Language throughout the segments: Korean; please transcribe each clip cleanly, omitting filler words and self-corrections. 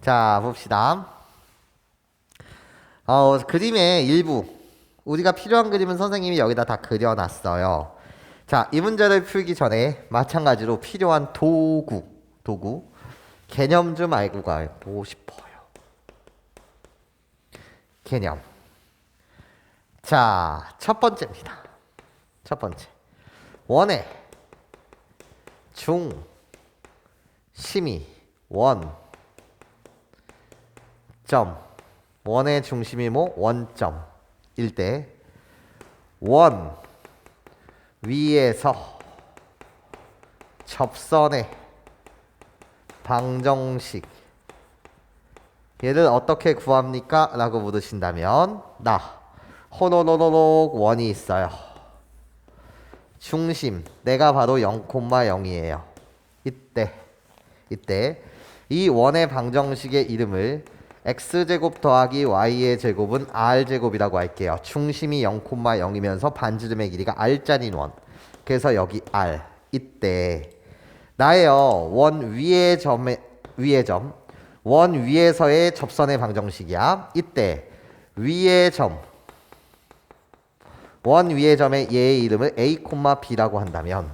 자, 봅시다. 그림의 일부. 우리가 필요한 그림은 선생님이 여기다 다 그려놨어요. 자, 이 문제를 풀기 전에 마찬가지로 필요한 도구, 개념 좀 알고 가고 싶어요. 개념. 자, 첫 번째입니다. 첫 번째. 원의 중심이 원점. 원의 중심이 원점일 때 원 위에서 접선의 방정식 얘를 어떻게 구합니까? 라고 물으신다면 호노노노노 원이 있어요. 중심 내가 바로 0,0이에요. 이때 이 원의 방정식의 이름을 x제곱 더하기 y의 제곱은 r제곱이라고 할게요. 중심이 0,0이면서 반지름의 길이가 r짜리인 원. 그래서 여기 r. 이때 나예요. 원 위의 점, 원 위에서의 접선의 방정식이야. 이때 위의 점, 원 위의 점의 얘의 이름을 a, b라고 한다면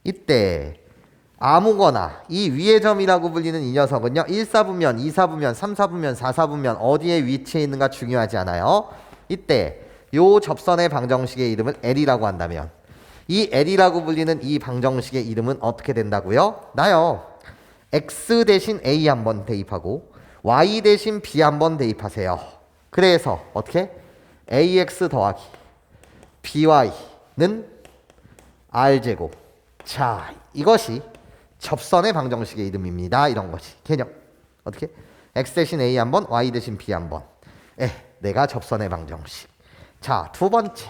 이때 아무거나 이 위의 점이라고 불리는 이 녀석은요 1사분면, 2사분면, 3사분면, 4사분면 어디에 위치해 있는가 중요하지 않아요. 이때 요 접선의 방정식의 이름을 L이라고 한다면 이 L이라고 불리는 이 방정식의 이름은 어떻게 된다고요? 나요 X 대신 A 한번 대입하고 Y 대신 B 한번 대입하세요. 그래서 어떻게? AX 더하기 BY는 R제곱. 자, 이것이 접선의 방정식의 이름입니다. 이런 것이 개념. 어떻게? x 대신 a 한번, y 대신 b 한번. 내가 접선의 방정식. 자, 두 번째.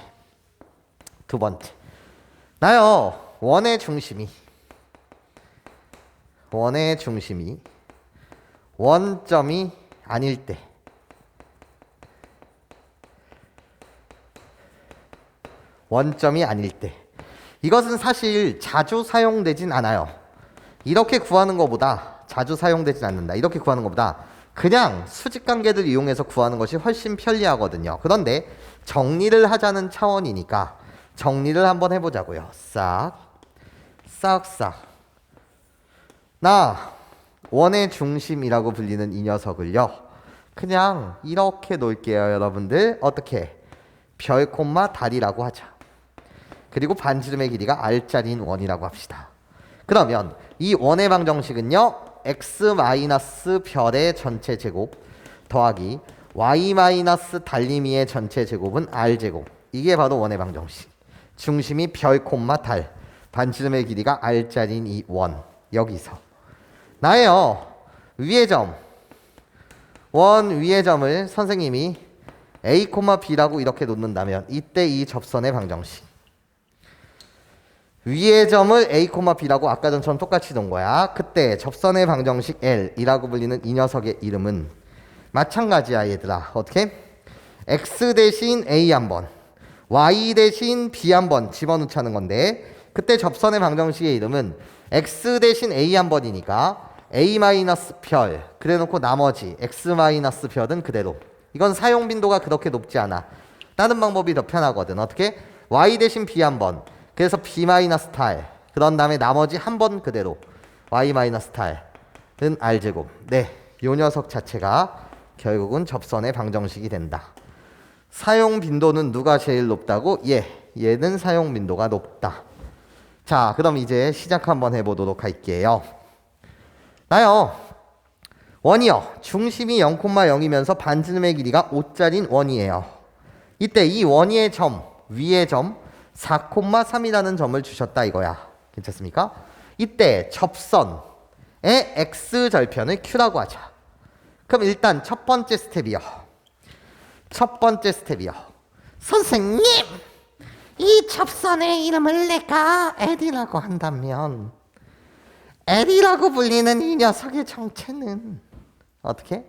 나요. 원의 중심이 원점이 아닐 때. 원점이 아닐 때. 이것은 사실 자주 사용되진 않아요. 이렇게 구하는 것보다 자주 사용되진 않는다. 이렇게 구하는 것보다 그냥 수직관계를 이용해서 구하는 것이 훨씬 편리하거든요. 그런데 정리를 하자는 차원이니까 정리를 한번 해보자고요. 싹. 나 원의 중심이라고 불리는 이 녀석을요. 그냥 이렇게 놓을게요. 여러분들 어떻게? 별, 달이라고 하자. 그리고 반지름의 길이가 r짜리인 원이라고 합시다. 그러면 이 원의 방정식은요. x 별의 전체 제곱 더하기 y 달림이의 전체 제곱은 r제곱. 이게 바로 원의 방정식. 중심이 별, 달. 반지름의 길이가 r짜리인 이 원. 여기서 나예요. 위의 점. 원 위의 점을 선생님이 a, b라고 이렇게 놓는다면 이때 이 접선의 방정식. 위의 점을 a, b라고 아까 전처럼 똑같이 놓은 거야. 그때 접선의 방정식 L이라고 불리는 이 녀석의 이름은 마찬가지야 얘들아. 어떻게? x 대신 a 한번, y 대신 b 한번 집어넣자는 건데 그때 접선의 방정식의 이름은 x 대신 a 한번이니까 a 별 그래놓고 나머지 x 별은 그대로. 이건 사용 빈도가 그렇게 높지 않아. 다른 방법이 더 편하거든. 어떻게? y 대신 b 한번. 그래서 b 탈. 그런 다음에 나머지 한 번 그대로. y 탈은 r제곱. 요 녀석 자체가 결국은 접선의 방정식이 된다. 사용 빈도는 누가 제일 높다고? 얘는 사용 빈도가 높다. 자, 그럼 이제 시작 한번 해보도록 할게요. 나요. 원이요. 중심이 0,0이면서 반지름의 길이가 5짜리인 원이에요. 이때 이 원위의 점, 위의 점 4,3이라는 점을 주셨다 이거야. 괜찮습니까? 이때 접선의 x절편을 q라고 하자. 그럼 일단 첫 번째 스텝이요. 선생님! 이 접선의 이름을 내가 L이라고 한다면 L이라고 불리는 이 녀석의 정체는 어떻게?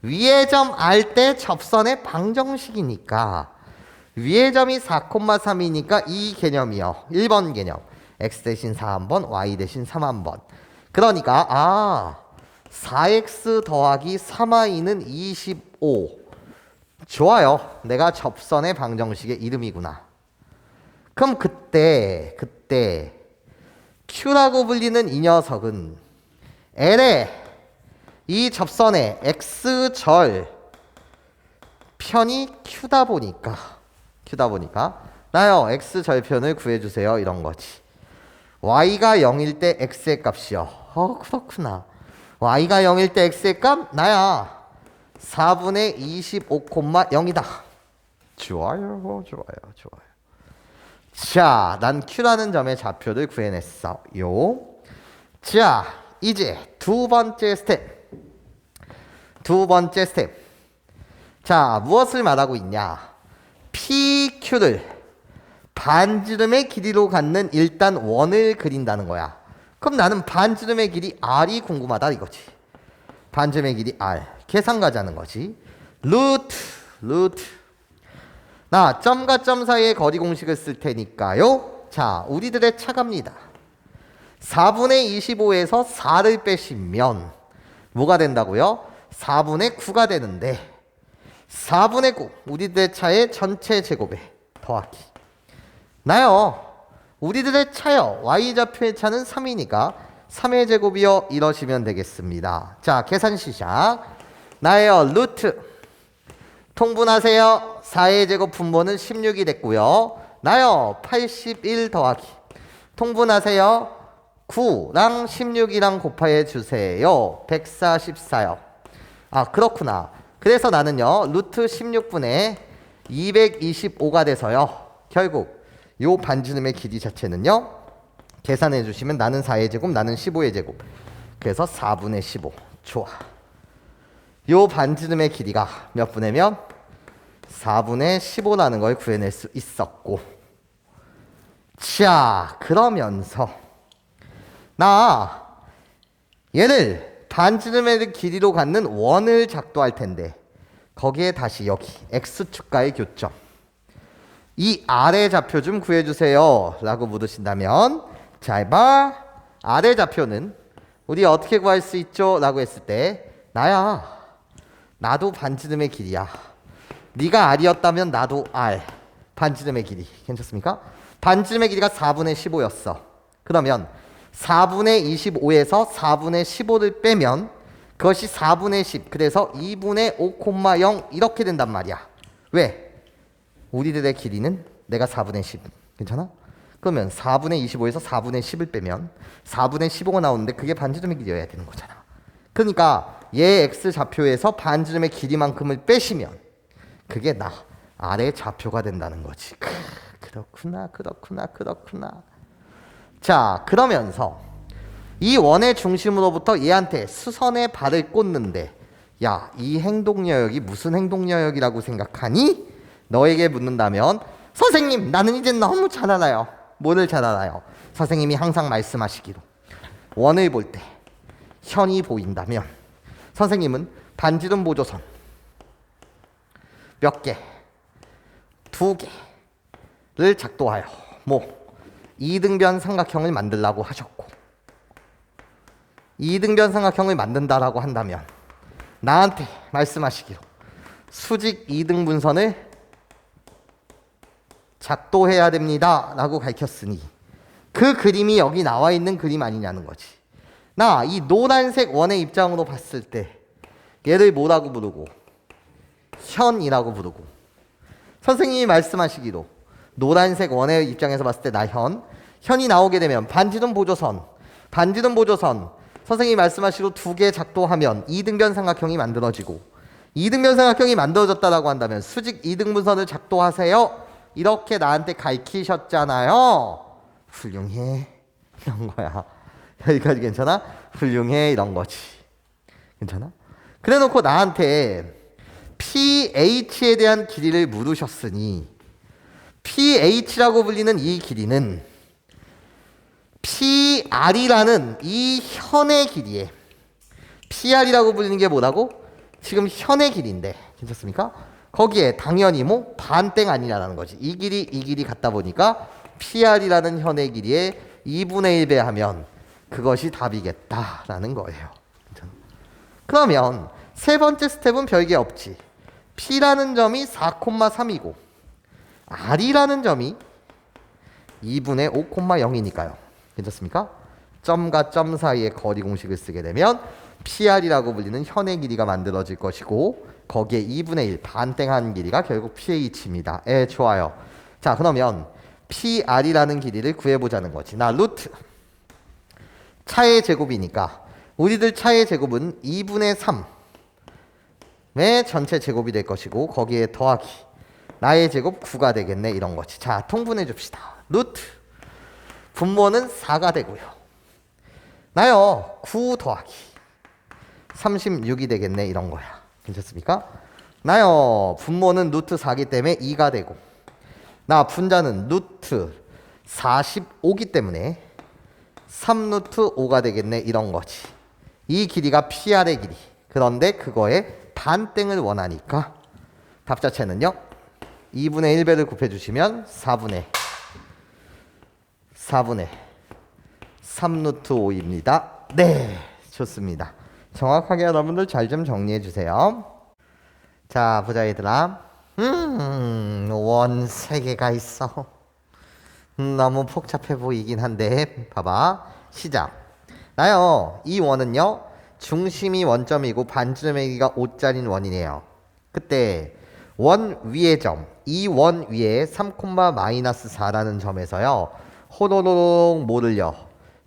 위의 점 R 때 접선의 방정식이니까 위의 점이 4,3이니까 이 개념이요. 1번 개념. x 대신 4 한번, y 대신 3 한번. 그러니까 4x 더하기 3y는 25. 좋아요. 내가 접선의 방정식의 이름이구나. 그럼 그때 Q라고 불리는 이 녀석은 L의 이 접선의 X절 편이 Q다 보니까 나요 X절편을 구해주세요 이런 거지. Y가 0일 때 X의 값이요. 그렇구나. Y가 0일 때 X의 값 나야 4분의 25,0이다. 좋아요. 자, 난 Q라는 점의 좌표를 구해냈어요. 자, 이제 두 번째 스텝. 자, 무엇을 말하고 있냐? PQ를 반지름의 길이로 갖는 일단 원을 그린다는 거야. 그럼 나는 반지름의 길이 R이 궁금하다 이거지. 반지름의 길이 R. 계산 가자는 거지. 루트. 나 점과 점 사이의 거리 공식을 쓸 테니까요. 자, 우리들의 차갑니다. 4분의 25에서 4를 빼시면 뭐가 된다고요? 4분의 9가 되는데 4분의 9 우리들의 차의 전체 제곱에 더하기 나요. 우리들의 차요. y좌표의 차는 3이니까 3의 제곱이요. 이러시면 되겠습니다. 자, 계산 시작. 나요. 루트 통분하세요. 4의 제곱 분모는 16이 됐고요. 나요. 81 더하기 통분하세요. 9랑 16이랑 곱해 주세요. 144요. 그렇구나. 그래서 나는요. 루트 16분의 225가 돼서요. 결국 요 반지름의 길이 자체는요. 계산해 주시면 나는 4의 제곱, 나는 15의 제곱. 그래서 4분의 15. 좋아. 요 반지름의 길이가 몇 분의면 4분의 15라는 걸 구해낼 수 있었고. 자, 그러면서 나 얘를 반지름의 길이로 갖는 원을 작도할 텐데 거기에 다시 여기 x축과의 교점 이 R의 좌표 좀 구해주세요 라고 물으신다면 잘 봐. R의 좌표는 우리 어떻게 구할 수 있죠? 라고 했을 때 나도 반지름의 길이야. 네가 R이었다면 나도 R. 반지름의 길이. 괜찮습니까? 반지름의 길이가 4분의 15였어. 그러면 4분의 25에서 4분의 15를 빼면 그것이 4분의 10. 그래서 2분의 5,0 이렇게 된단 말이야. 왜? 우리들의 길이는 내가 4분의 10. 괜찮아? 그러면 4분의 25에서 4분의 10을 빼면 4분의 15가 나오는데 그게 반지름의 길이어야 되는 거잖아. 그러니까 얘 X좌표에서 반지름의 길이만큼을 빼시면 그게 나 R의 좌표가 된다는 거지. 그렇구나. 자, 그러면서 이 원의 중심으로부터 얘한테 수선의 발을 꽂는데 야, 이 행동여역이 무슨 행동여역이라고 생각하니? 너에게 묻는다면 선생님, 나는 이제 너무 잘 알아요. 뭐를 잘 알아요? 선생님이 항상 말씀하시기로 원을 볼 때 현이 보인다면 선생님은 반지름 보조선 몇 개? 2개를 작도하여 이등변 삼각형을 만들라고 하셨고 이등변 삼각형을 만든다라고 한다면 나한테 말씀하시기로 수직 이등분선을 작도해야 됩니다 라고 가르쳤으니 그 그림이 여기 나와 있는 그림 아니냐는 거지. 나 이 노란색 원의 입장으로 봤을 때 얘를 뭐라고 부르고 현이라고 부르고 선생님이 말씀하시기로 노란색 원의 입장에서 봤을 때 나 현이 나오게 되면 반지름 보조선 선생님이 말씀하시기로 2개 작도하면 이등변 삼각형이 만들어지고 이등변 삼각형이 만들어졌다라고 한다면 수직 이등분선을 작도하세요 이렇게 나한테 가르치셨잖아요. 훌륭해 이런 거야. 여기까지 괜찮아? 훌륭해 이런 거지. 괜찮아? 그래 놓고 나한테 PH에 대한 길이를 물으셨으니 PH라고 불리는 이 길이는 PR이라는 이 현의 길이에 PR이라고 불리는 게 뭐라고? 지금 현의 길이인데 괜찮습니까? 거기에 당연히 반땡 아니냐라는 거지. 이 길이 같다 보니까 PR이라는 현의 길이에 2분의 1 배하면 그것이 답이겠다라는 거예요. 괜찮아? 그러면 세 번째 스텝은 별게 없지. P라는 점이 4,3이고 R이라는 점이 2분의 5,0이니까요. 괜찮습니까? 점과 점 사이의 거리 공식을 쓰게 되면 PR이라고 불리는 현의 길이가 만들어질 것이고 거기에 2분의 1 반땡한 길이가 결국 PH입니다. 좋아요. 자, 그러면 PR이라는 길이를 구해보자는 거지. 나 루트 차의 제곱이니까 우리들 차의 제곱은 2분의 3의 전체 제곱이 될 것이고 거기에 더하기 나의 제곱 9가 되겠네 이런 거지. 자, 통분해 줍시다. 루트 분모는 4가 되고요. 나요 9 더하기 36이 되겠네 이런 거야. 괜찮습니까? 나요 분모는 루트 4기 때문에 2가 되고 나 분자는 루트 45기 때문에 3루트 5가 되겠네 이런 거지. 이 길이가 PR의 길이. 그런데 그거에 반땡을 원하니까 답 자체는요 2분의 1배를 곱해주시면 4분의 3루트 5입니다. 네, 좋습니다. 정확하게 여러분들 잘 좀 정리해 주세요. 자, 보자 얘들아. 원 3개가 있어. 너무 복잡해 보이긴 한데 봐봐. 시작. 나요 이 원은요 중심이 원점이고 반지름의 길이가 5짜리인 원이네요. 그때 원 위의 점, 이 원 위에 3,-4라는 점에서요 호로록 뭐를요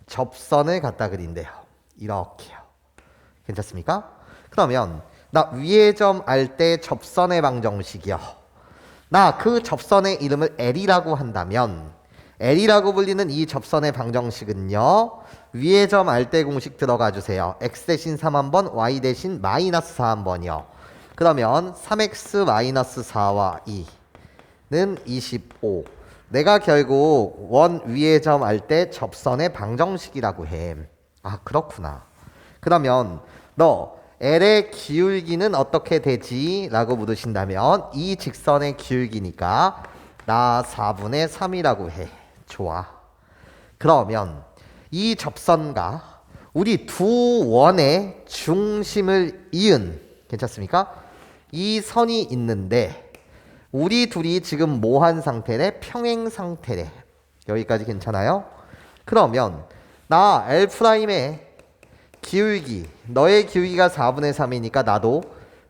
접선을 갖다 그린대요. 이렇게요. 괜찮습니까? 그러면 나 위의 점 알 때 접선의 방정식이요. 나 그 접선의 이름을 L이라고 한다면 L이라고 불리는 이 접선의 방정식은요 위의 점 알 때 공식 들어가 주세요. x 대신 3 한번, y 대신 마이너스 4 한번이요. 그러면 3x-4와 2는 25. 내가 결국 원 위의 점 알 때 접선의 방정식이라고 해. 아, 그렇구나. 그러면 너 L의 기울기는 어떻게 되지? 라고 물으신다면 이 직선의 기울기니까 나 4분의 3이라고 해. 좋아. 그러면 이 접선과 우리 두 원의 중심을 이은 괜찮습니까? 이 선이 있는데 우리 둘이 지금 뭐한 상태래? 평행 상태래. 여기까지 괜찮아요? 그러면 나 L'의 기울기, 너의 기울기가 4분의 3이니까 나도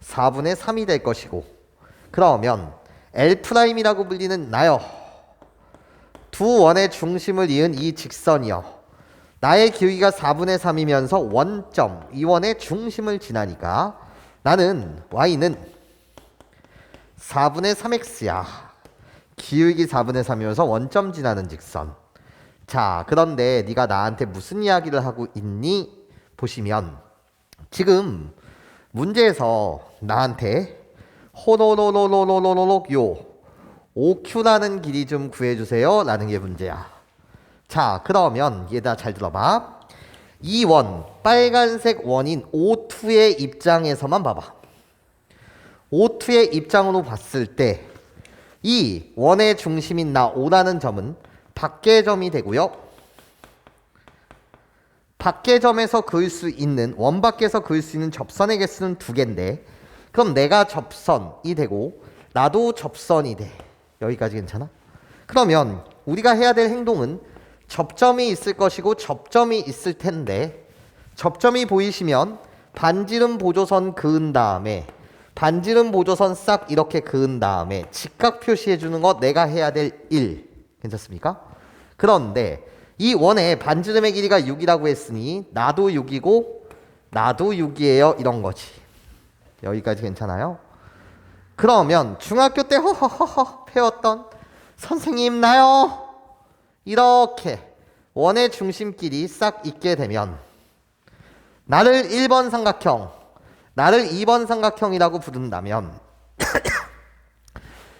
4분의 3이 될 것이고 그러면 L'이라고 불리는 나요 두 원의 중심을 이은 이 직선이요 나의 기울기가 4분의 3이면서 원점, 이 원의 중심을 지나니까 나는 y는 4분의 3x야. 기울기 4분의 3이면서 원점 지나는 직선. 자, 그런데 네가 나한테 무슨 이야기를 하고 있니? 보시면 지금 문제에서 나한테 호로로로로로로로 요 5q라는 길이 좀 구해주세요 라는 게 문제야. 자, 그러면 얘들아 잘 들어봐. 이 원, 빨간색 원인 O2의 입장에서만 봐봐. O2의 입장으로 봤을 때 이 원의 중심인 나 O라는 점은 밖의 점이 되고요. 밖의 점에서 그을 수 있는 원 밖에서 그을 수 있는 접선의 개수는 2개인데 그럼 내가 접선이 되고 나도 접선이 돼. 여기까지 괜찮아? 그러면 우리가 해야 될 행동은 접점이 있을 것이고 접점이 있을 텐데 접점이 보이시면 반지름 보조선 그은 다음에 반지름 보조선 싹 이렇게 그은 다음에 직각 표시해 주는 거 내가 해야 될 일. 괜찮습니까? 그런데 이 원의 반지름의 길이가 6이라고 했으니 나도 6이고 나도 6이에요 이런 거지. 여기까지 괜찮아요? 그러면 중학교 때 허허허허 배웠던 선생님 나요 이렇게 원의 중심끼리 싹 있게 되면 나를 1번 삼각형 나를 2번 삼각형이라고 부른다면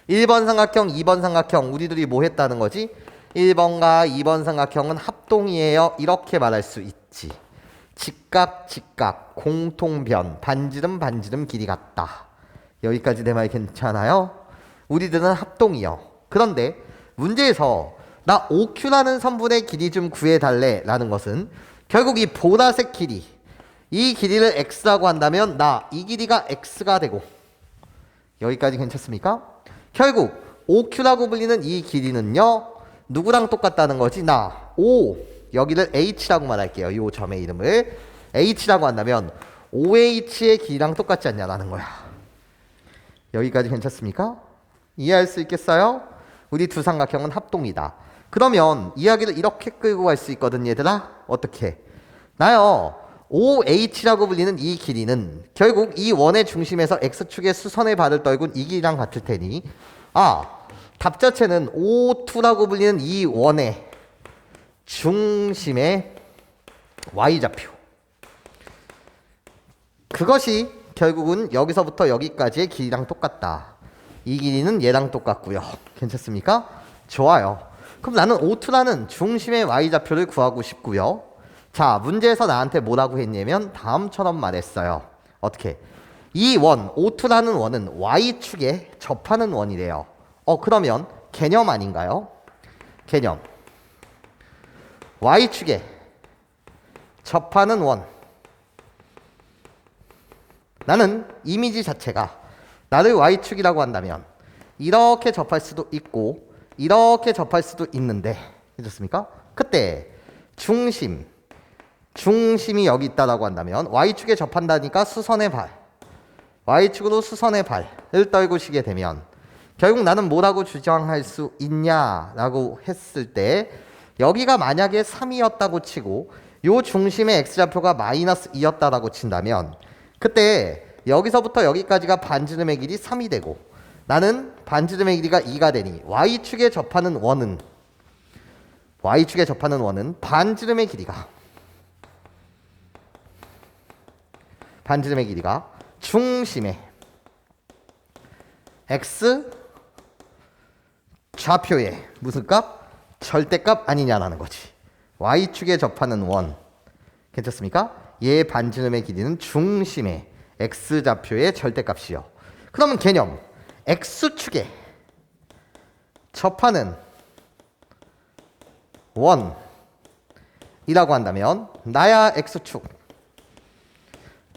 1번 삼각형 2번 삼각형 우리들이 뭐 했다는 거지? 1번과 2번 삼각형은 합동이에요 이렇게 말할 수 있지. 직각 직각 공통변 반지름 반지름 길이 같다. 여기까지 내 말 괜찮아요? 우리들은 합동이요. 그런데 문제에서 나 OQ라는 선분의 길이 좀 구해달래 라는 것은 결국 이 보라색 길이 이 길이를 x라고 한다면 나 이 길이가 x가 되고 여기까지 괜찮습니까? 결국 OQ라고 불리는 이 길이는요. 누구랑 똑같다는 거지? 나 O 여기를 H라고 말할게요. 이 점의 이름을 H라고 한다면 OH의 길이랑 똑같지 않냐라는 거야. 여기까지 괜찮습니까? 이해할 수 있겠어요? 우리 두 삼각형은 합동이다. 그러면 이야기를 이렇게 끌고 갈 수 있거든 얘들아. 어떻게? 나요. OH라고 불리는 이 길이는 결국 이 원의 중심에서 X축의 수선의 발을 떨군 이 길이랑 같을 테니 답 자체는 O2라고 불리는 이 원의 중심의 Y좌표 그것이 결국은 여기서부터 여기까지의 길이랑 똑같다. 이 길이는 얘랑 똑같고요. 괜찮습니까? 좋아요. 그럼 나는 O2라는 중심의 Y좌표를 구하고 싶고요. 자, 문제에서 나한테 뭐라고 했냐면 다음처럼 말했어요. 어떻게? 이 원, O2라는 원은 Y축에 접하는 원이래요. 그러면 개념 아닌가요? 개념. Y축에 접하는 원. 나는 이미지 자체가 나를 Y축이라고 한다면 이렇게 접할 수도 있고 이렇게 접할 수도 있는데 괜찮습니까? 그때 중심이 여기 있다라고 한다면 Y축에 접한다니까 수선의 발 Y축으로 수선의 발을 떨구시게 되면 결국 나는 뭐라고 주장할 수 있냐라고 했을 때 여기가 만약에 3이었다고 치고 요 중심의 X좌표가 마이너스 2였다라고 친다면 그때 여기서부터 여기까지가 반지름의 길이 3이 되고 나는 반지름의 길이가 2가 되니 Y축에 접하는 원은 반지름의 길이가 중심의 X 좌표의 무슨 값? 절대값 아니냐라는 거지. Y축에 접하는 원 괜찮습니까? 얘의 반지름의 길이는 중심의 X좌표의 절대값이요. 그러면 개념 X축에 접하는 원이라고 한다면 나야 X축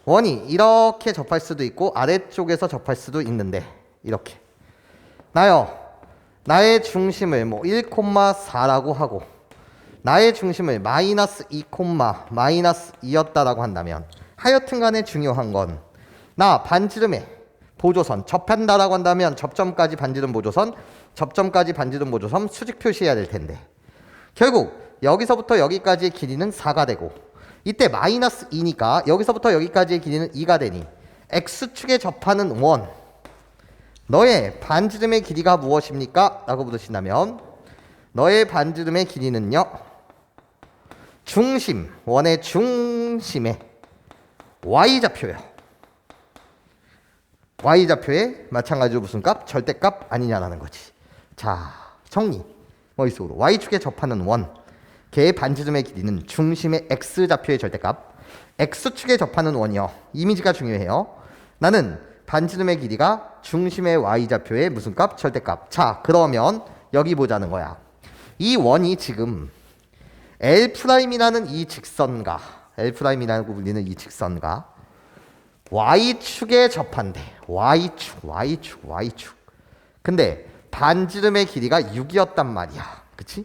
원이 이렇게 접할 수도 있고 아래쪽에서 접할 수도 있는데 이렇게 나의 중심을 1,4라고 하고 나의 중심을 마이너스 2, 마이너스 2였다라고 한다면 하여튼 간에 중요한 건 나 반지름의 보조선 접한다라고 한다면 접점까지 반지름 보조선 수직 표시해야 될 텐데 결국 여기서부터 여기까지의 길이는 4가 되고 이때 마이너스 2니까 여기서부터 여기까지의 길이는 2가 되니 X축에 접하는 원 너의 반지름의 길이가 무엇입니까? 라고 물으신다면 너의 반지름의 길이는요 원의 중심의 Y좌표예요. Y좌표에 마찬가지로 무슨 값? 절대값 아니냐라는 거지. 자, 정리. 머릿속으로 Y축에 접하는 원 걔의 반지름의 길이는 중심의 X좌표의 절대값 X축에 접하는 원이요. 이미지가 중요해요. 나는 반지름의 길이가 중심의 Y좌표의 무슨 값? 절대값. 자, 그러면 여기 보자는 거야. 이 원이 지금 L'이라는 이 직선과 L'이라고 불리는 이 직선과 Y축에 접한대. Y축. 근데 반지름의 길이가 6이었단 말이야. 그치?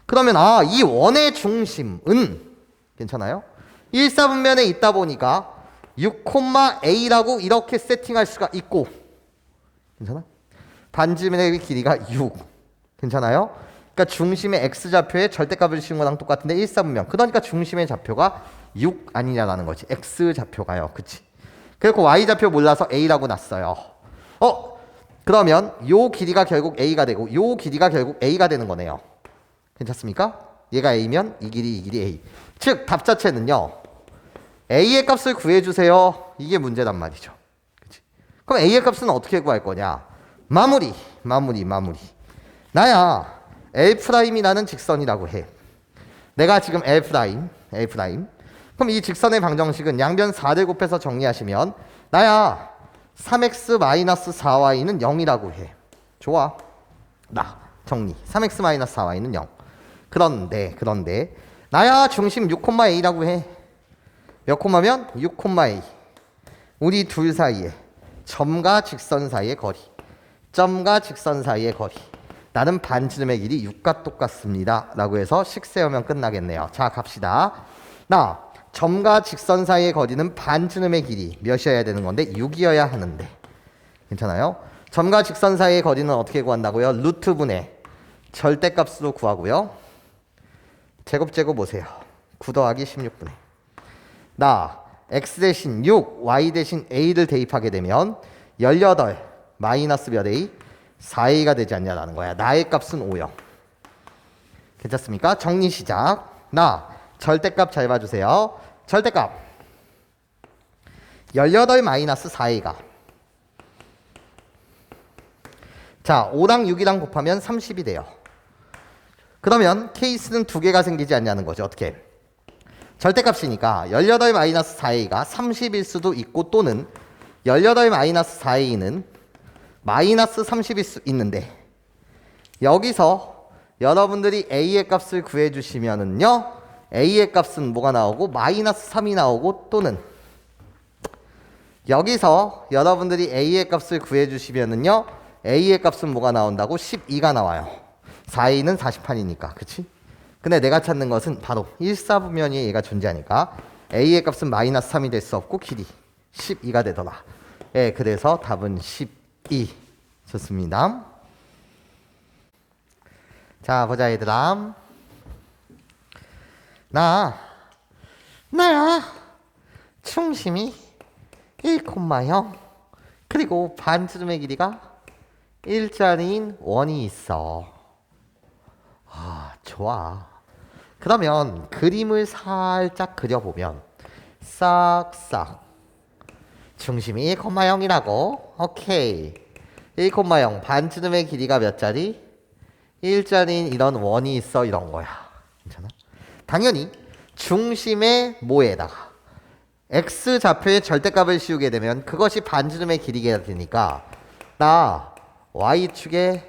그러면 이 원의 중심은 괜찮아요? 1사분면에 있다 보니까 6,A라고 이렇게 세팅할 수가 있고 괜찮아? 반지름의 길이가 6 괜찮아요? 그러니까 중심의 X좌표의 절대값을 씌운 거랑 똑같은데 1사분면 그러니까 중심의 좌표가 6 아니냐라는 거지. X좌표가요. 그치? 그리고 Y좌표 몰라서 A라고 놨어요. 그러면 요 길이가 결국 A가 되고 요 길이가 결국 A가 되는 거네요. 괜찮습니까? 얘가 A면 이 길이 A. 즉 답 자체는요. A의 값을 구해주세요. 이게 문제란 말이죠. 그치? 그럼 A의 값은 어떻게 구할 거냐? 마무리. 나야 L'이라는 직선이라고 해. 내가 지금 L'. 그럼 이 직선의 방정식은 양변 4를 곱해서 정리하시면 나야 3x-4y는 0이라고 해. 좋아. 나 정리. 3x-4y는 0. 그런데 나야 중심 6,a라고 해. 몇 콤마면? 6콤마 A. 우리 둘 사이에 점과 직선 사이의 거리. 점과 직선 사이의 거리. 나는 반지름의 길이 6과 똑같습니다. 라고 해서 식 세우면 끝나겠네요. 자, 갑시다. 나 점과 직선 사이의 거리는 반지름의 길이 몇이어야 되는 건데 6이어야 하는데. 괜찮아요? 점과 직선 사이의 거리는 어떻게 구한다고요? 루트분의 절대값으로 구하고요. 제곱 보세요. 9 더하기 16분의. 나 x 대신 6, y 대신 a를 대입하게 되면 18 마이너스 몇 a? 4a가 되지 않냐라는 거야. 나의 값은 5요. 괜찮습니까? 정리 시작. 나 절대값 잘 봐주세요. 절대값 18 마이너스 4a가 자 5랑 6이랑 곱하면 30이 돼요. 그러면 케이스는 두 개가 생기지 않냐는 거죠. 어떻게? 절대값이니까 18 마이너스 4a가 30일 수도 있고 또는 18 마이너스 4a는 마이너스 30일 수 있는데 여기서 여러분들이 a의 값을 구해주시면은요 a의 값은 뭐가 나오고 마이너스 3이 나오고 또는 여기서 여러분들이 a의 값을 구해주시면은요 a의 값은 뭐가 나온다고? 12가 나와요. 4a는 40판이니까 그치? 근데 내가 찾는 것은 바로 1사분면이 얘가 존재하니까 a의 값은 마이너스 3이 될 수 없고 길이 12가 되더라. 예, 그래서 답은 12. 좋습니다. 자, 보자 얘들아. 나야 중심이 1,0 그리고 반지름의 길이가 일자리인 원이 있어. 아, 좋아. 그러면 그림을 살짝 그려보면 싹싹 중심이 1,0이라고. 오케이. 1,0 반지름의 길이가 몇 자리? 일자리인 이런 원이 있어 이런 거야. 괜찮아? 당연히 중심의 뭐에다가 x좌표의 절대값을 씌우게 되면 그것이 반지름의 길이가 되니까 나 y축에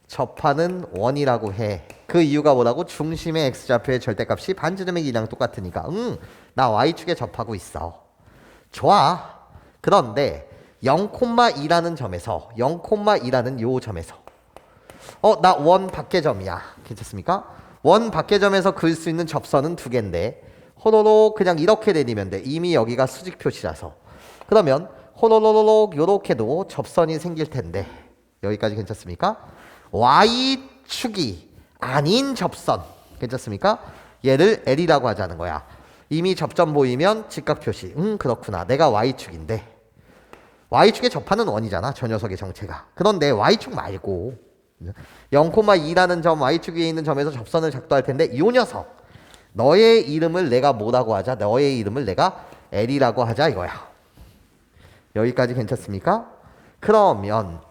접하는 원이라고 해. 그 이유가 뭐라고? 중심의 x좌표의 절대값이 반지름의 길이랑 똑같으니까 나 y축에 접하고 있어. 좋아. 그런데 0,2라는 점에서 0,2라는 요 점에서 나 원 밖의 점이야. 괜찮습니까? 원 밖의 점에서 그을 수 있는 접선은 두 개인데 호로록 그냥 이렇게 내리면 돼. 이미 여기가 수직 표시라서. 그러면 호로로록 요렇게도 접선이 생길 텐데 여기까지 괜찮습니까? y축이 아닌 접선 괜찮습니까? 얘를 L이라고 하자는 거야. 이미 접점 보이면 직각 표시. 그렇구나. 내가 y축인데 y축에 접하는 원이잖아. 저 녀석의 정체가. 그런데 y축 말고 0,2라는 점 y축 위에 있는 점에서 접선을 작도할 텐데 이 녀석 너의 이름을 내가 뭐라고 하자? 너의 이름을 내가 L이라고 하자 이거야. 여기까지 괜찮습니까? 그러면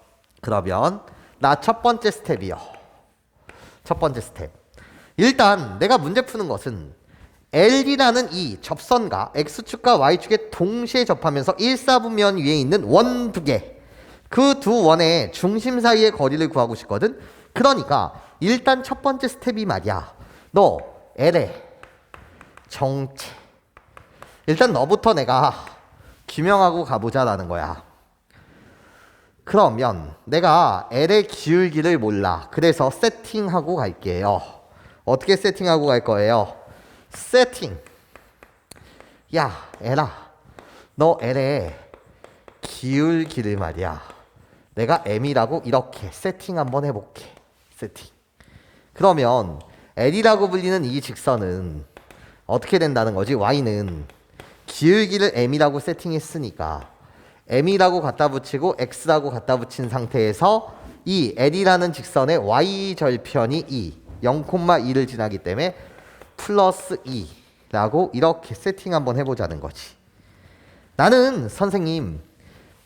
나 첫 번째 스텝이요. 첫 번째 스텝. 일단 내가 문제 푸는 것은 L이라는 이 접선과 X축과 Y축에 동시에 접하면서 1사분면 위에 있는 원 두 개. 그 두 원의 중심 사이의 거리를 구하고 싶거든. 그러니까 일단 첫 번째 스텝이 말이야. 너 L의 정체. 일단 너부터 내가 규명하고 가보자라는 거야. 그러면 내가 L의 기울기를 몰라. 그래서 세팅하고 갈게요. 어떻게 세팅하고 갈 거예요? 세팅. 야, L아. 너 L의 기울기를 말이야. 내가 M이라고 이렇게 세팅 한번 해볼게. 세팅. 그러면 L이라고 불리는 이 직선은 어떻게 된다는 거지? Y는 기울기를 M이라고 세팅했으니까 M이라고 갖다 붙이고 X라고 갖다 붙인 상태에서 이 L이라는 직선의 Y절편이 0,2를 지나기 때문에 플러스 2라고 이렇게 세팅 한번 해보자는 거지. 나는 선생님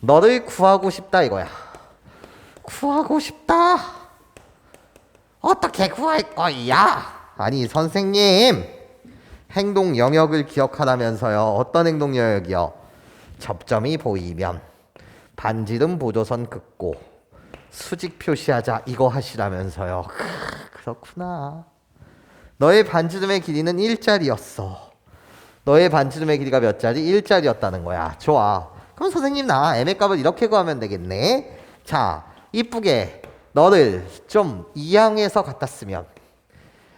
너를 구하고 싶다 이거야. 구하고 싶다. 어떻게 구할 거야? 아니 선생님 행동 영역을 기억하라면서요. 어떤 행동 영역이요? 접점이 보이면 반지름 보조선 긋고 수직 표시하자 이거 하시라면서요. 그렇구나. 너의 반지름의 길이는 일자리였어. 너의 반지름의 길이가 몇 자리? 1자리였다는 거야. 좋아. 그럼 선생님 나 m의 값을 이렇게 구하면 되겠네. 자, 이쁘게 너를 좀 이항해서 갖다 쓰면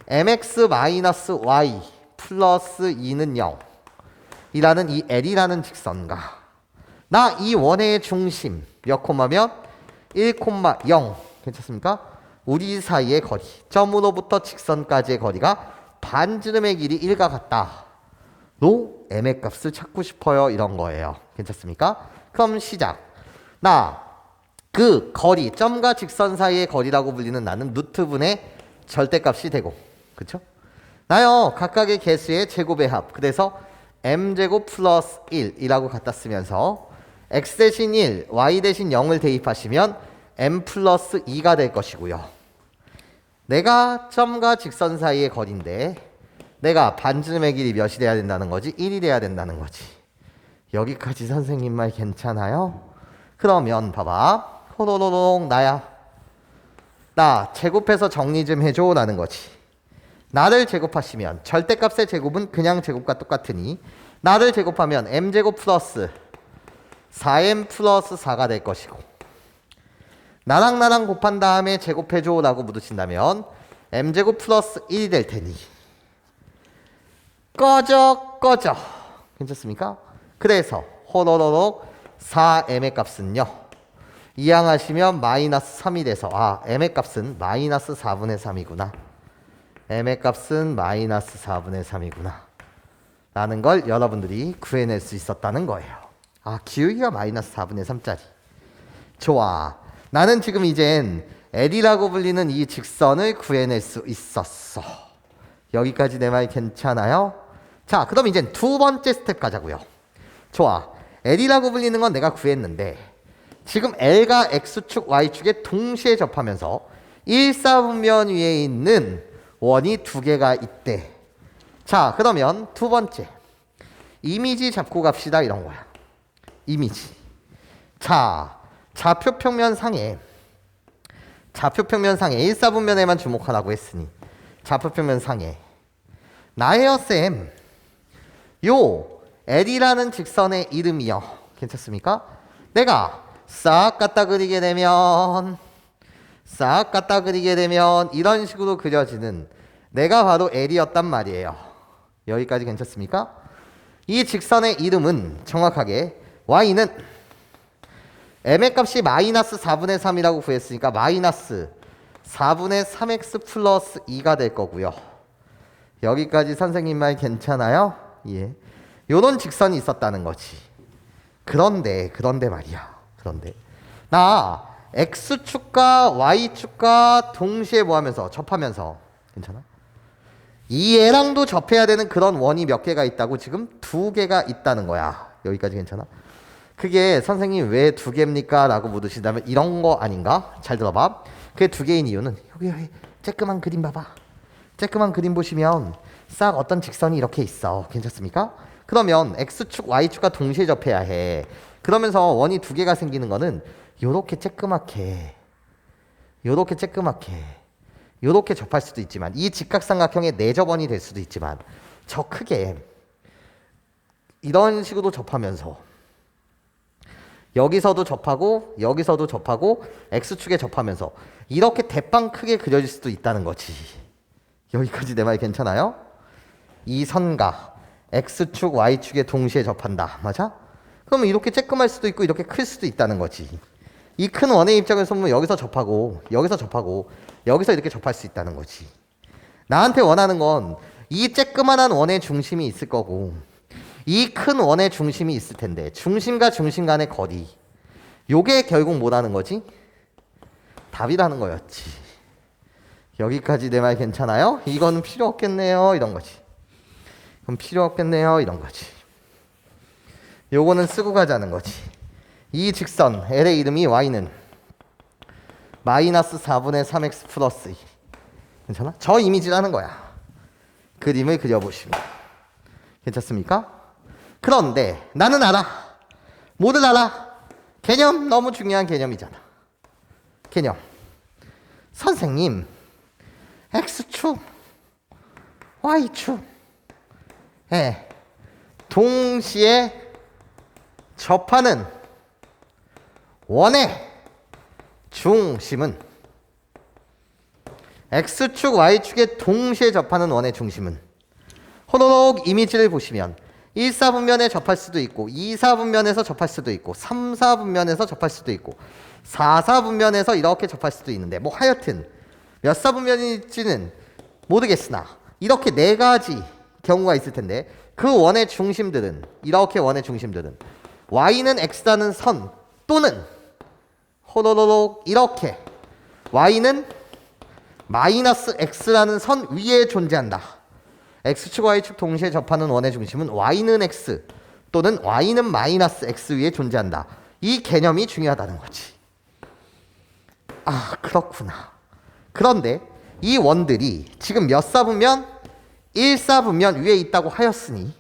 mx-y 플러스 2는 0 이라는 이 L이라는 직선과 나 이 원의 중심 몇 콤마면 1,0 괜찮습니까? 우리 사이의 거리 점으로부터 직선까지의 거리가 반지름의 길이 1과 같다 로 m의 값을 찾고 싶어요 이런 거예요. 괜찮습니까? 그럼 시작. 나 그 거리 점과 직선 사이의 거리라고 불리는 나는 루트분의 절대값이 되고 그쵸? 나요 각각의 개수의 제곱의 합 그래서 m제곱 플러스 1이라고 갖다 쓰면서 x 대신 1, y 대신 0을 대입하시면 m 플러스 2가 될 것이고요. 내가 점과 직선 사이의 거리인데 내가 반지름의 길이 몇이 돼야 된다는 거지? 1이 돼야 된다는 거지. 여기까지 선생님 말 괜찮아요? 그러면 봐봐. 호로로롱 나야. 나 제곱해서 정리 좀 해줘 라는 거지. 나를 제곱하시면 절대값의 제곱은 그냥 제곱과 똑같으니 나를 제곱하면 m제곱 플러스 4m 플러스 4가 될 것이고 나랑 곱한 다음에 제곱해줘 라고 물으신다면 m제곱 플러스 1이 될 테니 꺼져 괜찮습니까? 그래서 호로로록 4m의 값은요 이항하시면 마이너스 3이 돼서 m의 값은 마이너스 4분의 3이구나 m의 값은 마이너스 4분의 3이구나 라는 걸 여러분들이 구해낼 수 있었다는 거예요. 기울기가 마이너스 4분의 3짜리. 좋아. 나는 지금 이젠 L이라고 불리는 이 직선을 구해낼 수 있었어. 여기까지 내 말 괜찮아요? 자, 그럼 이젠 두 번째 스텝 가자고요. 좋아. L이라고 불리는 건 내가 구했는데 지금 L과 X축, Y축에 동시에 접하면서 1사분면 위에 있는 원이 두 개가 있대. 자, 그러면 두 번째. 이미지 잡고 갑시다 이런 거야. 이미지. 자, 좌표평면상에 1사분면에만 주목하라고 했으니 좌표평면상에 나예요 쌤. 요 L이라는 직선의 이름이요. 괜찮습니까? 내가 싹 갖다 그리게 되면 이런 식으로 그려지는 내가 바로 L이었단 말이에요. 여기까지 괜찮습니까? 이 직선의 이름은 정확하게 Y는 m의 값이 마이너스 4분의 3이라고 구했으니까 마이너스 4분의 3x 플러스 2가 될 거고요. 여기까지 선생님 말 괜찮아요? 예. 요런 직선이 있었다는 거지. 그런데 말이야. 나 X축과 Y축과 동시에 뭐하면서 접하면서 괜찮아? 이 애랑도 접해야 되는 그런 원이 몇 개가 있다고? 지금 두 개가 있다는 거야. 여기까지 괜찮아? 그게 선생님 왜 두 개입니까? 라고 묻으신다면 이런 거 아닌가? 잘 들어봐. 그게 두 개인 이유는 여기 쬐끄만 그림 봐봐. 쬐끄만 그림 보시면 싹 어떤 직선이 이렇게 있어. 괜찮습니까? 그러면 X축, Y축과 동시에 접해야 해. 그러면서 원이 두 개가 생기는 거는 요렇게 쬐끄맣게 요렇게 접할 수도 있지만 이 직각삼각형의 내접원이 될 수도 있지만 저 크게 이런 식으로 접하면서 여기서도 접하고 X축에 접하면서 이렇게 대빵 크게 그려질 수도 있다는 거지. 여기까지 내 말 괜찮아요? 이 선과 X축, Y축에 동시에 접한다. 맞아? 그러면 이렇게 쬐끔할 수도 있고 이렇게 클 수도 있다는 거지. 이 큰 원의 입장에서 보면 여기서 접하고 여기서 이렇게 접할 수 있다는 거지. 나한테 원하는 건 이 쬐끄만한 원의 중심이 있을 거고 이 큰 원의 중심이 있을 텐데 중심과 중심 간의 거리 요게 결국 뭐라는 거지? 답이라는 거였지. 여기까지 내 말 괜찮아요? 이거는 필요 없겠네요 이런 거지. 그럼 필요 없겠네요 이런 거지. 요거는 쓰고 가자는 거지. 이 직선 L의 이름이 Y는 마이너스 4분의 3x 플러스 2. 괜찮아? 저 이미지라는 거야. 그림을 그려보시면 괜찮습니까? 그런데 나는 알아. 뭐를 알아? 개념 너무 중요한 개념이잖아. 개념. 선생님 X축 Y축 동시에 접하는 원의 중심은 X축, Y축에 동시에 접하는 원의 중심은 호로록 이미지를 보시면 1, 4분면에 접할 수도 있고 2, 4분면에서 접할 수도 있고 3, 4분면에서 접할 수도 있고 4, 4분면에서 이렇게 접할 수도 있는데 뭐 하여튼 몇 4분면일지는 모르겠으나 이렇게 네 가지 경우가 있을 텐데 그 원의 중심들은 이렇게 원의 중심들은 Y는 X라는 선 또는 호로록 이렇게 Y는 마이너스 X라는 선 위에 존재한다. X축, Y축 동시에 접하는 원의 중심은 Y는 X 또는 Y는 마이너스 X 위에 존재한다. 이 개념이 중요하다는 거지. 아, 그렇구나. 그런데 이 원들이 지금 몇 사분면? 1사분면 위에 있다고 하였으니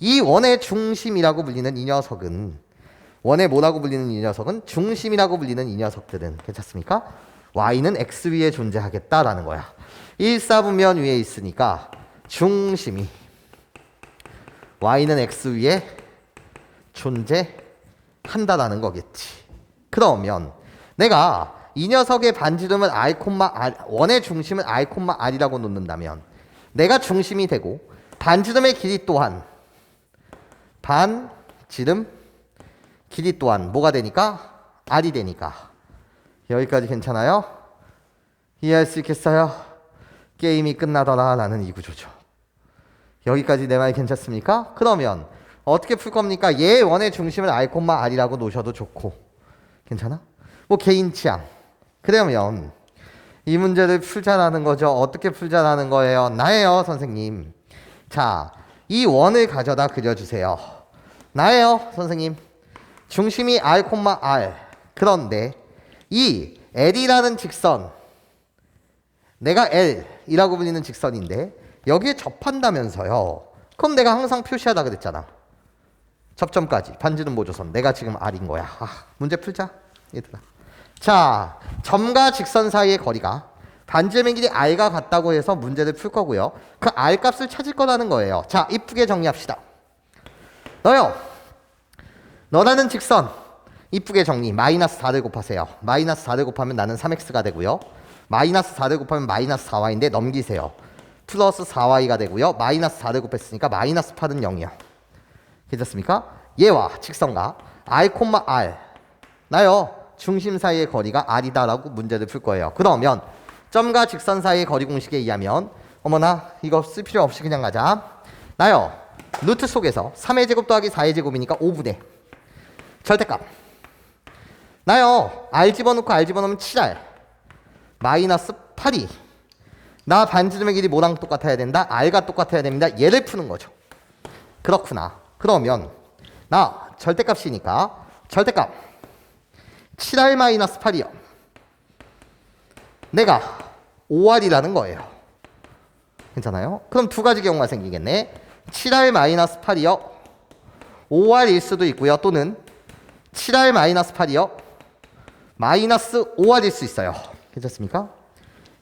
이 원의 중심이라고 불리는 이 녀석은 원의 뭐라고 불리는 이 녀석은 중심이라고 불리는 이 녀석들은 괜찮습니까? Y는 X 위에 존재하겠다라는 거야. 1사분면 위에 있으니까 중심이 Y는 X 위에 존재한다라는 거겠지. 그러면 내가 이 녀석의 반지름을 R, 원의 중심을 R, R이라고 놓는다면 내가 중심이 되고 반지름의 길이 또한 반지름 길이 또한 뭐가 되니까? R이 되니까. 여기까지 괜찮아요? 이해할 수 있겠어요? 게임이 끝나더라 라는 이 구조죠. 여기까지 내 말 괜찮습니까? 그러면 어떻게 풀 겁니까? 얘 원의 중심을 R, R이라고 놓으셔도 좋고 괜찮아? 뭐 개인 취향. 그러면 이 문제를 풀자라는 거죠. 어떻게 풀자라는 거예요? 나예요, 선생님. 자, 이 원을 가져다 그려주세요. 나예요, 선생님. 중심이 R, R. 그런데 이 L이라는 직선, 내가 L이라고 불리는 직선인데 여기에 접한다면서요. 그럼 내가 항상 표시하다 그랬잖아. 접점까지 반지름 보조선. 내가 지금 R인 거야. 아, 문제 풀자, 얘들아. 자, 점과 직선 사이의 거리가 반지름의 길이 R과 같다고 해서 문제를 풀 거고요. 그 R 값을 찾을 거라는 거예요. 자, 이쁘게 정리합시다. 너라는 직선 이쁘게 정리. 마이너스 4를 곱하세요. 마이너스 4를 곱하면 나는 3x가 되고요. 마이너스 4를 곱하면 마이너스 4y인데 넘기세요. 플러스 4y가 되고요. 마이너스 4를 곱했으니까 마이너스 8은 0이요. 괜찮습니까? 얘와 직선과 R, R 나요. 중심 사이의 거리가 R이다라고 문제를 풀 거예요. 그러면 점과 직선 사이의 거리 공식에 의하면 어머나 이거 쓸 필요 없이 그냥 가자. 나요. 루트 속에서 3의 제곱 더하기 4의 제곱이니까 5분의 절대값. 나요. R 집어넣고 R 집어넣으면 7R 마이너스 8이 나 반지름의 길이 뭐랑 똑같아야 된다? R과 똑같아야 됩니다. 얘를 푸는 거죠. 그렇구나. 그러면 나 절대값이니까 절대값 7R 마이너스 8이요. 내가 5R이라는 거예요. 괜찮아요? 그럼 두 가지 경우가 생기겠네. 7R 마이너스 8이요. 5R일 수도 있고요. 또는 7R 마이너스 8이요. 마이너스 5R일 수 있어요. 괜찮습니까?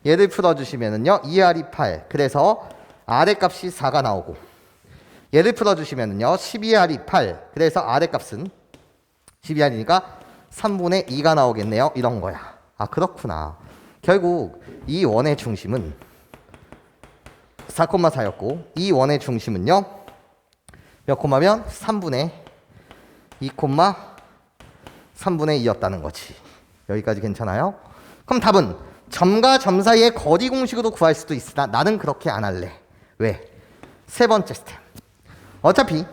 얘를 풀어주시면은요. 2R이 8. 그래서 R의 값이 4가 나오고 얘를 풀어주시면은요. 12R이 8. 그래서 R의 값은 12R이니까 3분의 2가 나오겠네요. 이런 거야. 아, 그렇구나. 결국 이 원의 중심은 4,4였고 이 원의 중심은요. 몇 콤마면 3분의 2, 3분의 2였다는 거지. 여기까지 괜찮아요? 그럼 답은 점과 점 사이의 거리 공식으로 구할 수도 있으나 나는 그렇게 안 할래. 왜? 세 번째 스텝. 어차피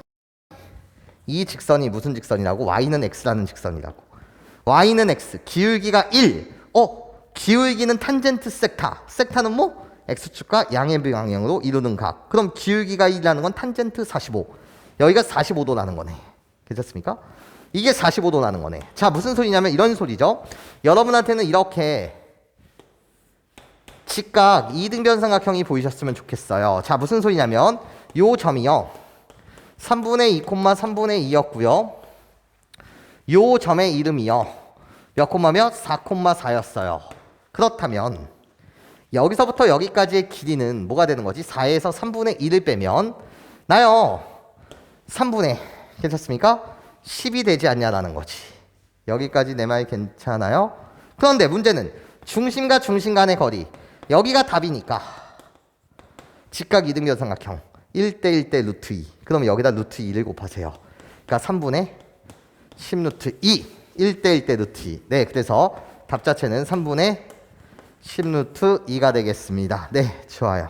이 직선이 무슨 직선이라고? Y는 X라는 직선이라고. Y는 X, 기울기가 1. 기울기는 탄젠트 섹타. 섹타는 뭐? X축과 양의 방향으로 이루는 각. 그럼 기울기가 1이라는 건 탄젠트 45. 여기가 45도 나는 거네. 괜찮습니까? 이게 45도 나는 거네. 자, 무슨 소리냐면 이런 소리죠. 여러분한테는 이렇게 직각 2등변 삼각형이 보이셨으면 좋겠어요. 자, 무슨 소리냐면 요 점이요. 3분의 2, 3분의 2였고요. 요 점의 이름이요. 몇 콤마며? 4,4였어요. 그렇다면 여기서부터 여기까지의 길이는 뭐가 되는 거지? 4에서 3분의 1을 빼면 나요. 3분의 괜찮습니까? 10이 되지 않냐라는 거지. 여기까지 내 말 괜찮아요? 그런데 문제는 중심과 중심 간의 거리. 여기가 답이니까 직각 이등변 삼각형 1대 1대 루트 2. 그러면 여기다 루트 2를 곱하세요. 그러니까 3분의 10 루트 2. 1대 1대 루트 2. 네, 그래서 답 자체는 3분의 10 루트 2가 되겠습니다. 네, 좋아요.